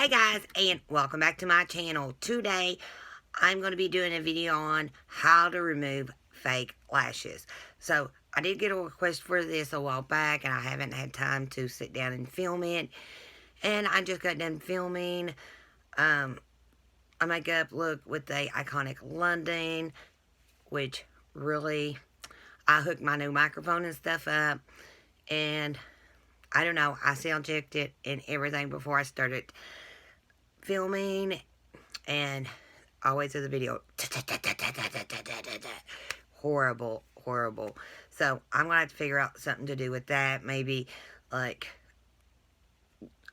Hey guys, and welcome back to my channel. Today, I'm going to be doing a video on how to remove fake lashes. So, I did get a request for this a while back, and I haven't had time to sit down and film it. And I just got done filming a makeup look with the iconic London, which really, I hooked my new microphone and stuff up. And I don't know, I sound checked it and everything before I started filming, and always in the video, horrible, horrible. So I'm gonna have to figure out something to do with that. Maybe, like,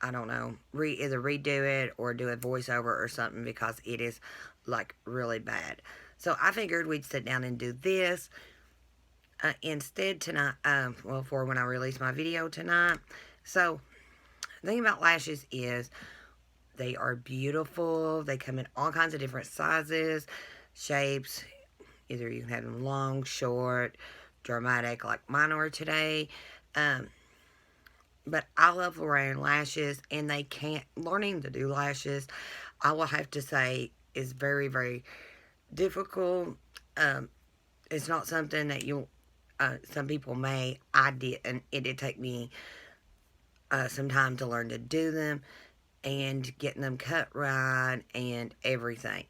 I don't know, either redo it or do a voiceover or something, because it is like really bad. So I figured we'd sit down and do this instead tonight. Well, for when I release my video tonight. So the thing about lashes is, they are beautiful. They come in all kinds of different sizes, shapes. Either you can have them long, short, dramatic, like mine are today. But I love wearing lashes, and learning to do lashes, I will have to say, is very, very difficult. It's not something that some people may. I did, and it did take me some time to learn to do them, and getting them cut right and everything.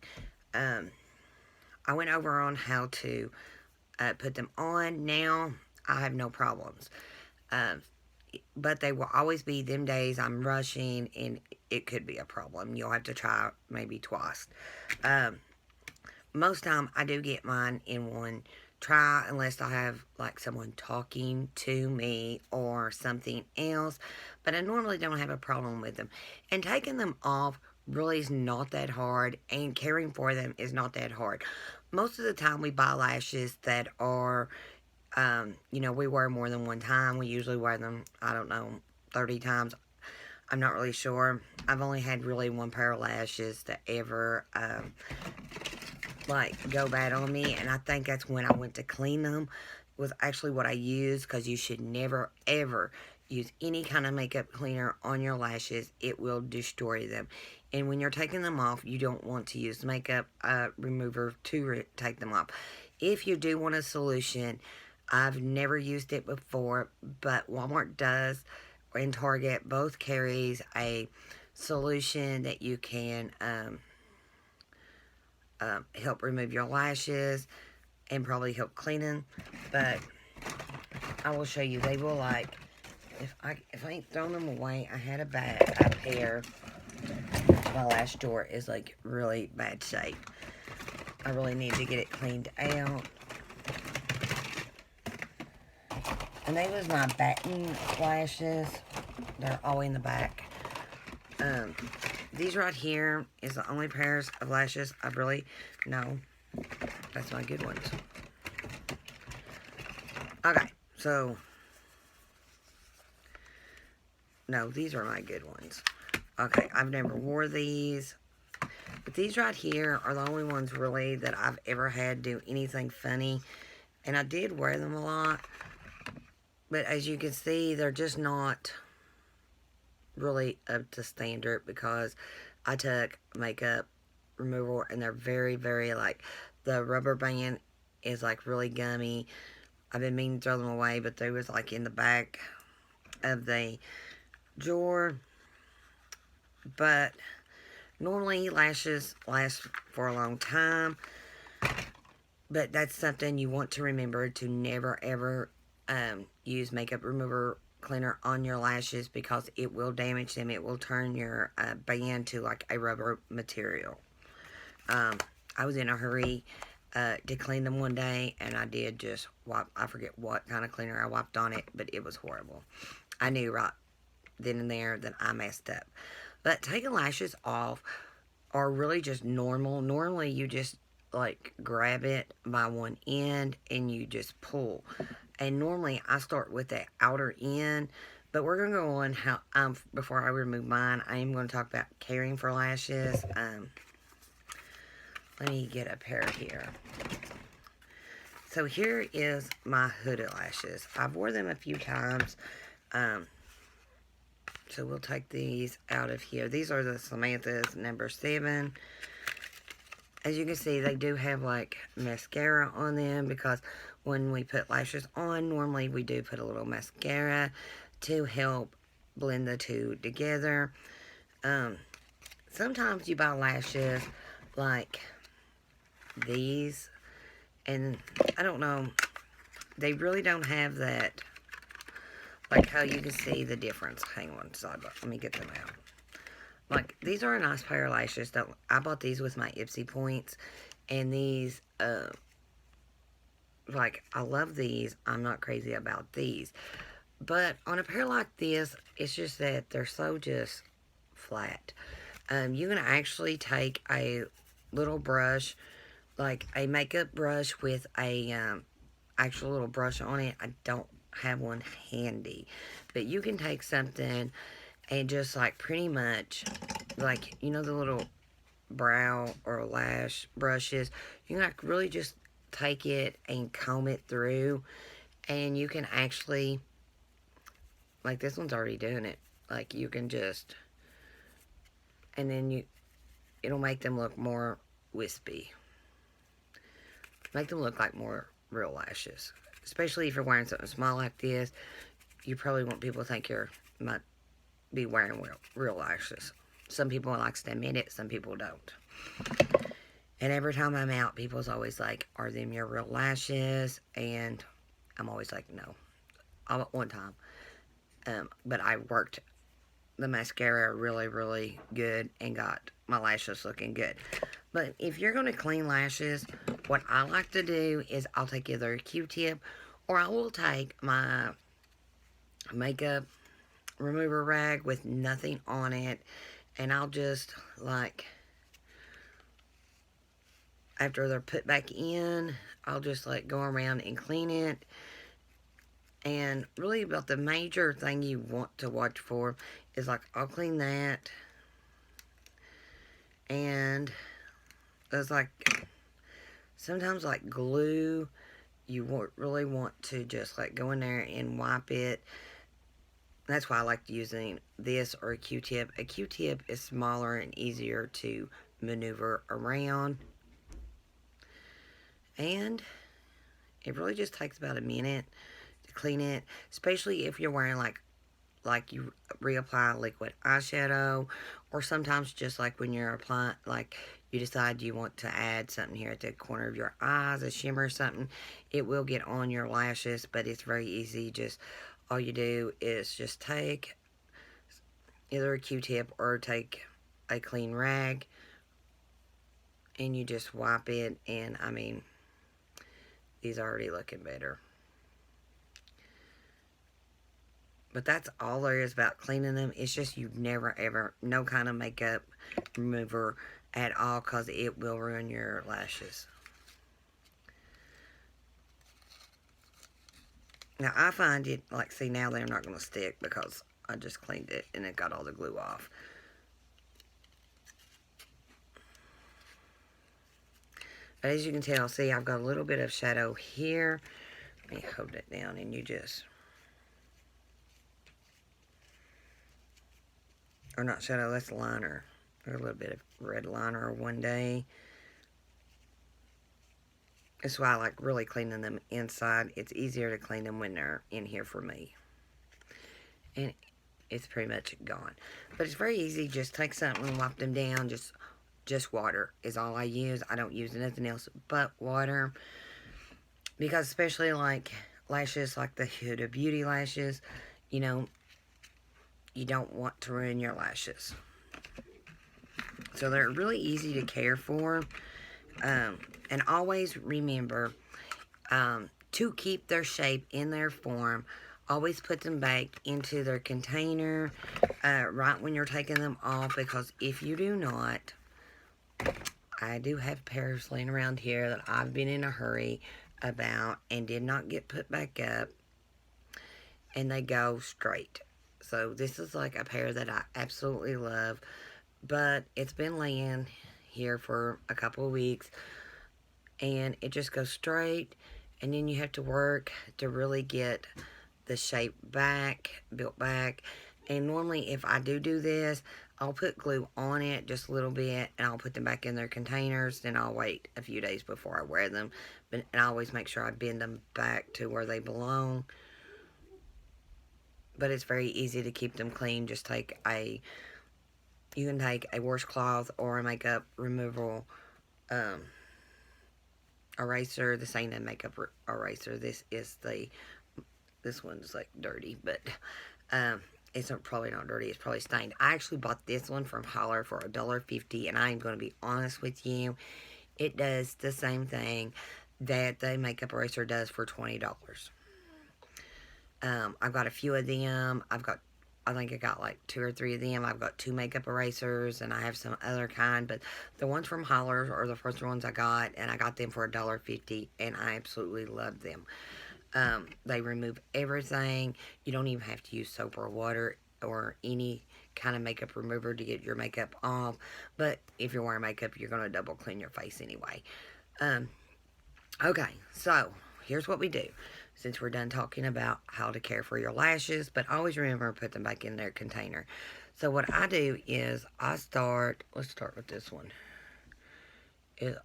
I went over on how to put them on. Now I have no problems. But they will always be them days I'm rushing, and it could be a problem. You'll have to try maybe twice. Most time I do get mine in one try, unless I have like someone talking to me or something else, but I normally don't have a problem with them. And taking them off really is not that hard, and caring for them is not that hard. Most of the time we buy lashes that are, we wear more than one time. We usually wear them, I don't know, 30 times. I'm not really sure. I've only had really one pair of lashes that ever go bad on me, and I think that's when I went to clean them, was actually what I used, because you should never ever use any kind of makeup cleaner on your lashes. It will destroy them. And when you're taking them off, you don't want to use makeup remover to take them off. If you do want a solution, I've never used it before, but Walmart does, and Target both carries a solution that you can help remove your lashes and probably help clean them. But I will show you. They will, like, if I ain't thrown them away. I had a pair. My lash drawer is like really bad shape. I really need to get it cleaned out. And they was my batten lashes. They're all in the back. These right here is the only pairs of lashes I really know. That's my good ones. Okay, so no, these are my good ones. Okay, I've never wore these, but these right here are the only ones really that I've ever had do anything funny, and I did wear them a lot, but as you can see, they're just not really up to standard, because I took makeup removal, and they're very, very, like, the rubber band is like really gummy. I've been meaning to throw them away, but they was like in the back of the drawer. But normally lashes last for a long time, but that's something you want to remember, to never ever use makeup remover cleaner on your lashes, because it will damage them. It will turn your band to like a rubber material. I was in a hurry to clean them one day, and I did just wipe. I forget what kind of cleaner I wiped on it, but it was horrible. I knew right then and there that I messed up. But taking lashes off are really just normal. Normally you just like grab it by one end and you just pull. And normally I start with the outer end, but we're going to go on how, before I remove mine, I am going to talk about caring for lashes. Let me get a pair here. So here is my hooded lashes. I've wore them a few times. So we'll take these out of here. These are the Samantha's number 7. As you can see, they do have like mascara on them because when we put lashes on, normally we do put a little mascara to help blend the two together. Sometimes you buy lashes like these, and I don't know, they really don't have that, like how you can see the difference. Hang on, sidebar. Let me get them out. Like, these are a nice pair of lashes. That I bought these with my Ipsy points. And these, like, I love these. I'm not crazy about these. But on a pair like this, it's just that they're so just flat. You can actually take a little brush, like a makeup brush with a actual little brush on it. I don't have one handy. But you can take something and just like pretty much, like, you know, the little brow or lash brushes, you can like really just take it and comb it through, and you can actually, like, this one's already doing it, like, you can just, and then it'll make them look more wispy, make them look like more real lashes, especially if you're wearing something small like this. You probably want people to think you're might be wearing real lashes. Some people likes to admit it, some people don't. And every time I'm out, people's always like, are them your real lashes? And I'm always like, no. All at one time. But I worked the mascara really, really good and got my lashes looking good. But if you're going to clean lashes, what I like to do is I'll take either a Q-tip or I will take my makeup remover rag with nothing on it, and I'll just, like, after they're put back in, I'll just like go around and clean it. And really about the major thing you want to watch for is, like, I'll clean that, and there's like sometimes like glue, you really want to just like go in there and wipe it. That's why I like using this or a Q-tip. A Q-tip is smaller and easier to maneuver around. And it really just takes about a minute to clean it. Especially if you're wearing like you reapply liquid eyeshadow. Or sometimes just like when you're applying, like you decide you want to add something here at the corner of your eyes, a shimmer or something. It will get on your lashes, but it's very easy. Just all you do is just take either a Q-tip or take a clean rag, and you just wipe it, and I mean, these are already looking better. But that's all there is about cleaning them. It's just you never ever, no kind of makeup remover at all, because it will ruin your lashes. Now, I find it, like, see, now they're not going to stick because I just cleaned it and it got all the glue off. But as you can tell, see, I've got a little bit of shadow here. Let me hold it down and you just, or not shadow, that's liner. Or a little bit of red liner one day. That's why I like really cleaning them inside. It's easier to clean them when they're in here for me. And it's pretty much gone. But it's very easy. Just take something and wipe them down. Just water is all I use. I don't use nothing else but water. Because especially like lashes, like the Huda Beauty lashes, you know, you don't want to ruin your lashes. So they're really easy to care for. And always remember to keep their shape in their form. Always put them back into their container right when you're taking them off, because if you do not, I do have pairs laying around here that I've been in a hurry about and did not get put back up, and they go straight. So this is like a pair that I absolutely love, but it's been laying here for a couple of weeks, and it just goes straight, and then you have to work to really get the shape back, built back, And normally if I do this, I'll put glue on it just a little bit, and I'll put them back in their containers. Then I'll wait a few days before I wear them. And I always make sure I bend them back to where they belong. But it's very easy to keep them clean. Just you can take a washcloth or a makeup removal um, eraser. This ain't a makeup eraser. This one's like dirty, but it's probably not dirty. It's probably stained. I actually bought this one from Holler for $1.50, and I'm going to be honest with you, it does the same thing that the makeup eraser does for $20. I've got a few of them. I think I got like 2 or 3 of them. I've got 2 makeup erasers, and I have some other kind, but the ones from Holler are the first ones I got, and I got them for $1.50, and I absolutely love them. They remove everything. You don't even have to use soap or water or any kind of makeup remover to get your makeup off, but if you're wearing makeup, you're going to double clean your face anyway. Okay, so here's what we do. Since we're done talking about how to care for your lashes, but always remember to put them back in their container. So what I do is let's start with this one.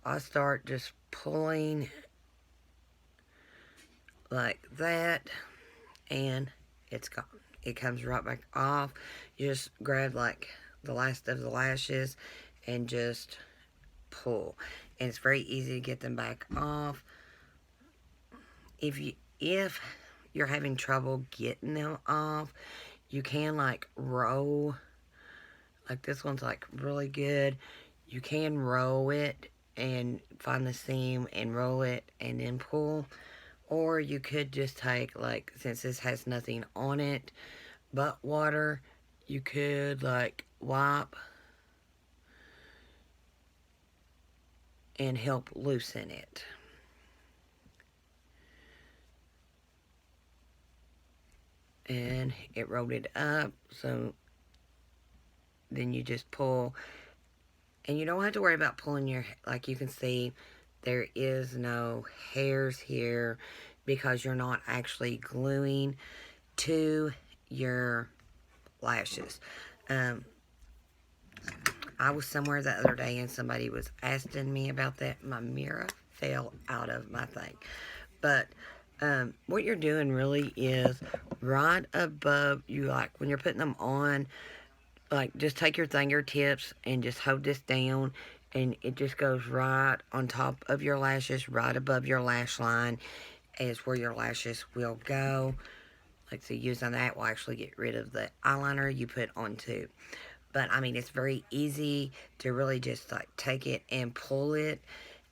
I start just pulling like that, and it's gone. It comes right back off. You just grab like the last of the lashes and just pull. And it's very easy to get them back off. If you're having trouble getting them off, you can like roll. Like this one's like really good. You can roll it and find the seam and roll it and then pull. Or you could just take, like, since this has nothing on it but water, you could like wipe and help loosen it. And it rolled it up, so then you just pull, and you don't have to worry about pulling your, like you can see, there is no hairs here because you're not actually gluing to your lashes. I was somewhere the other day and somebody was asking me about that. My mirror fell out of my thing. But what you're doing really is right above you, like when you're putting them on, like just take your fingertips and just hold this down, and it just goes right on top of your lashes, right above your lash line is where your lashes will go. Like, so using that will actually get rid of the eyeliner you put on too. But I mean, it's very easy to really just like take it and pull it.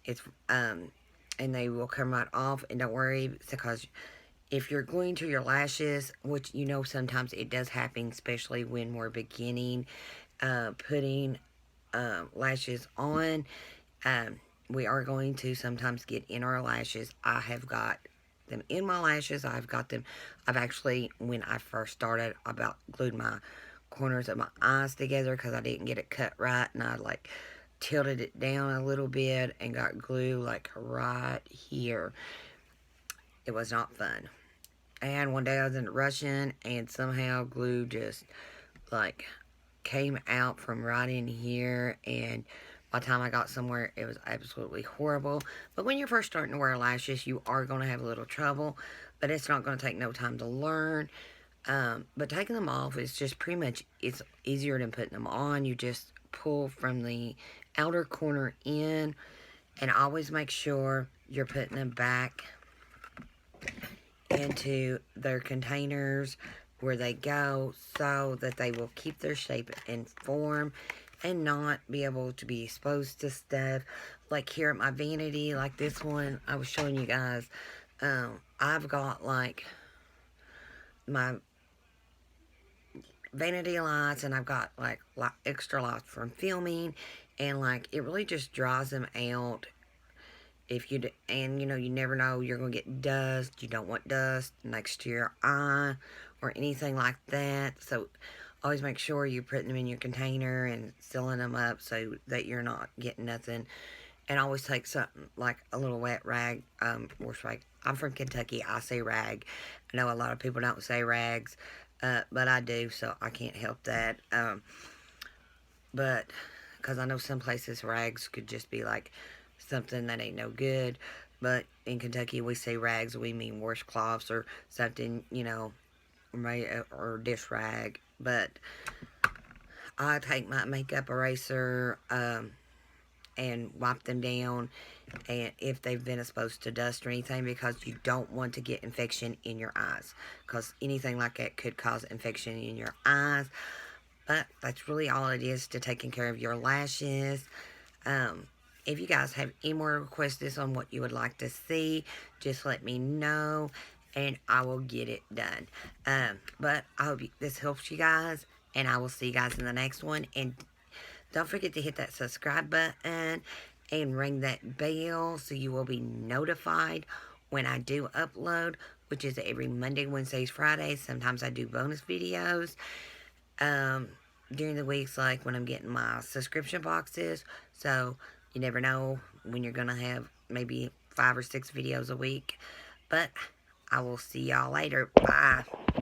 It's and they will come right off. And don't worry, because if you're gluing to your lashes, which you know sometimes it does happen, especially when we're beginning putting lashes on, we are going to sometimes get in our lashes. I have got them in my lashes. I've actually, when I first started, I about glued my corners of my eyes together because I didn't get it cut right, and I like tilted it down a little bit and got glue like right here. It was not fun. And one day I was in rushing, and somehow glue just like came out from right in here, and by the time I got somewhere, it was absolutely horrible. But when you're first starting to wear lashes, you are going to have a little trouble, but it's not going to take no time to learn. But taking them off is just pretty much, it's easier than putting them on. You just pull from the outer corner in, and always make sure you're putting them back into their containers where they go, so that they will keep their shape and form and not be able to be exposed to stuff. Like here at my vanity, like this one I was showing you guys, I've got like my vanity lights, and I've got like extra lights from filming, and like it really just dries them out. And you know, you never know, you're gonna get dust. You don't want dust next to your eye or anything like that. So always make sure you're putting them in your container and sealing them up so that you're not getting nothing. And always take something like a little wet rag, wash rag. I'm from Kentucky, I say rag. I know a lot of people don't say rags. but I do, so I can't help that. But because I know some places rags could just be like something that ain't no good, but in Kentucky we say rags, we mean washcloths or something, you know, or dish rag. But I take my makeup eraser and wipe them down, and if they've been exposed to dust or anything, because you don't want to get infection in your eyes, because anything like that could cause infection in your eyes. But that's really all it is to taking care of your lashes. If you guys have any more requests on what you would like to see, just let me know and I will get it done. But I hope this helps you guys, and I will see you guys in the next one. And don't forget to hit that subscribe button and ring that bell so you will be notified when I do upload, which is every Monday, Wednesdays, Fridays. Sometimes I do bonus videos during the weeks, like when I'm getting my subscription boxes. So you never know when you're going to have maybe 5 or 6 videos a week. But I will see y'all later. Bye.